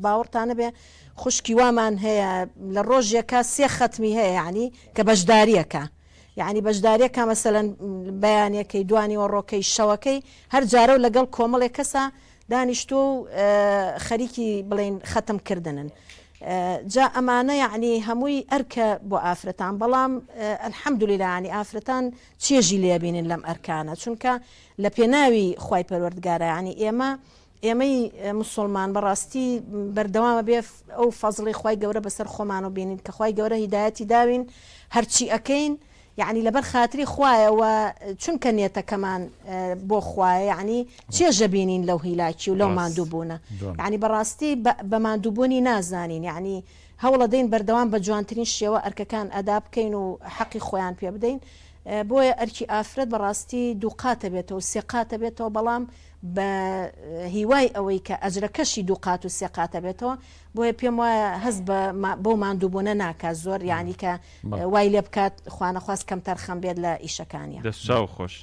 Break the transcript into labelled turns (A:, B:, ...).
A: باوەڕتانە بێ خوشکی وامان هەیە لە ڕۆژێکە 3 ختمی هەیە یعنی کە بەشداریەکە یعنی بەشداریەکە مەسەلەن بەیانەکەی دوانیوە ڕۆکەی شەوەکەی هەر جارە و لەگەڵ کۆمەڵێک کەسە دانیشتۆ و خەریکی بڵێن ختمکردنن جا ئەمانە یعنی هەمووی ئەرکە بۆ ئافرەتان بەڵام الحەمدولillah ینی ئافرەتان چێژی لێبینن لەم ئەرکانە چونکە لە پێناوی خوای پەروەردگارە ینی ئێمەی مسلمان بەڕاستی بەردەوامە بێ ئەو فەزڵی خوای گەورە بەسەر خۆمان و بینین کە خوای گەورە هیدایەتی داوین هەرچی ئەکەین یعنی لەبەر خاتری خوایەوە چونکە نێتەکەمان بۆ خوایە یعنی چێژە بینین لەو هیلاکی و لەو ماندوو بوونە یعنی بەڕاستی بە ماندووبوونی نازانین یعنی هەوڵە دەین بەردەوام بە جوانترین شێوە ئەرکەکان ئەدا بکەین و حەقی خۆیان پێ بدەین بۆیە ئەرکی ئافرەت بەڕاستی دووقاتە بێتەوە سێقاتە بێتەوە بەڵام بە هیوای ئەوەی کە ئەجرەکەشی دووقات و سێقاتە بێتەوە بۆیە پێم وایە هەست بۆ ماندووبوونە ناکات زۆر یعنی کە وای لێ بکات خوانەخواست کەمتەر خەم بێت لە ئیشەکانی
B: دەستچاو خۆش.